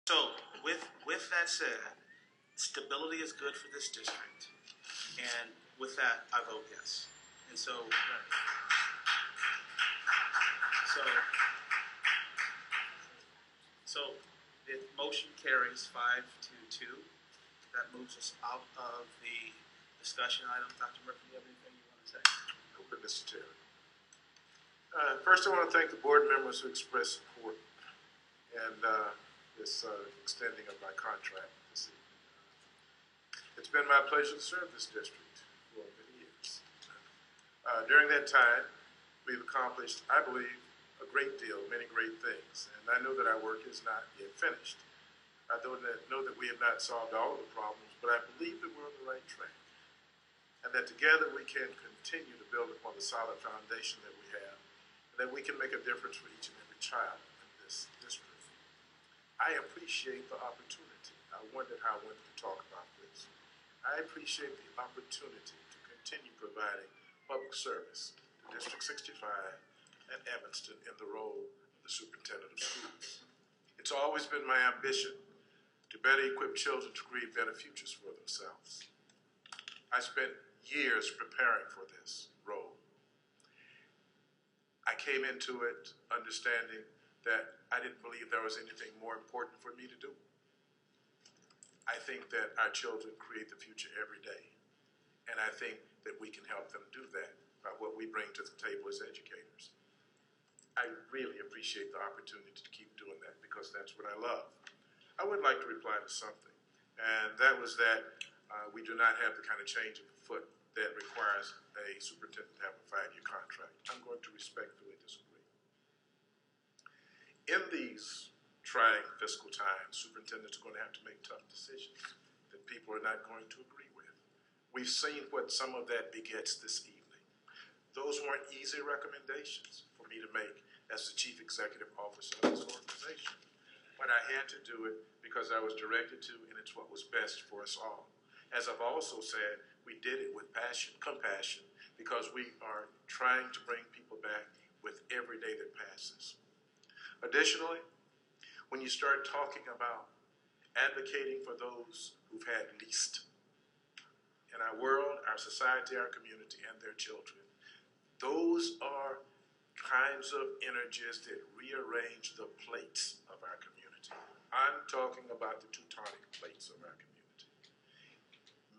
So with that said, stability is good for this district, and with that, I vote yes. And so the motion carries 5-2. That moves us out of the discussion item. Dr. Murphy, do you have anything you want to say? Okay, Mr. Chairman. First, I want to thank the board members who expressed support and this extending of my contract this evening. It's been my pleasure to serve this district for many years. During that time, we've accomplished, I believe, a great deal, many great things, and I know that our work is not yet finished. I know that we have not solved all of the problems, but I believe that we're on the right track, and that together we can continue to build upon the solid foundation that we have, and that we can make a difference for each and every child in this district. I appreciate the opportunity. I wondered how I wanted to talk about this. I appreciate the opportunity to continue providing public service to District 65 and Evanston in the role of the superintendent of schools. It's always been my ambition to better equip children to create better futures for themselves. I spent years preparing for this role. I came into it understanding that I didn't believe there was anything more important for me to do. I think that our children create the future every day, and I think that we can help them do that by what we bring to the table as educators. I really appreciate the opportunity to keep doing that because that's what I love. I would like to reply to something, and that was that we do not have the kind of change of foot that requires a superintendent to have a 5-year contract. I'm going to respectfully disagree. In these trying fiscal times, superintendents are going to have to make tough decisions that people are not going to agree with. We've seen what some of that begets this evening. Those weren't easy recommendations for me to make as the chief executive officer of this organization. But I had to do it because I was directed to, and it's what was best for us all. As I've also said, we did it with passion, compassion, because we are trying to bring people back with every day that passes. Additionally, when you start talking about advocating for those who've had least in our world, our society, our community, and their children, those are kinds of energies that rearrange the plates of our community. I'm talking about the Teutonic Plates of our community.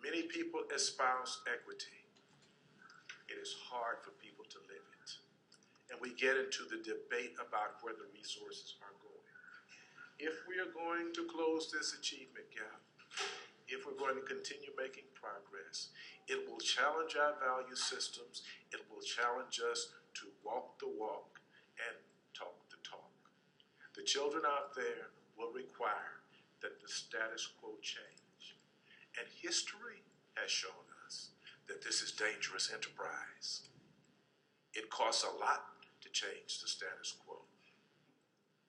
Many people espouse equity. It is hard for people to live it. And we get into the debate about where the resources are going. If we are going to close this achievement gap, if we're going to continue making progress, it will challenge our value systems. It will challenge us to walk the walk and talk the talk. The children out there will require that the status quo change. And history has shown us that this is dangerous enterprise. It costs a lot to change the status quo.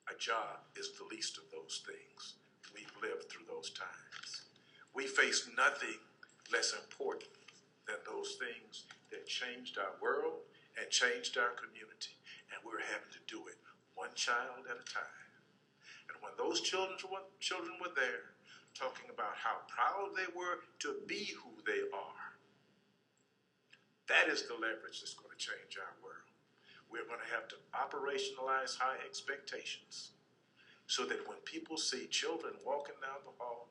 A job is the least of those things. We've lived through those times. We face nothing less important than those things that changed our world and changed our community. And we're having to do it one child at a time. And when those children were there talking about how proud they were to be who they are, that is the leverage that's going to change our world. We're going to have to operationalize high expectations so that when people see children walking down the hall,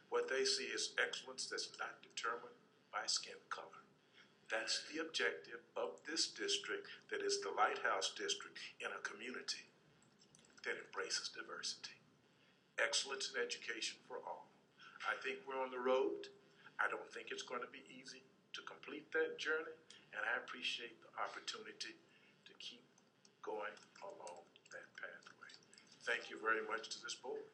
what they see is excellence that's not determined by skin color. That's the objective of this district that is the lighthouse district in a community that embraces diversity. Excellence in education for all. I think we're on the road. I don't think it's going to be easy to complete that journey, and I appreciate the opportunity to keep going along that pathway. Thank you very much to this board.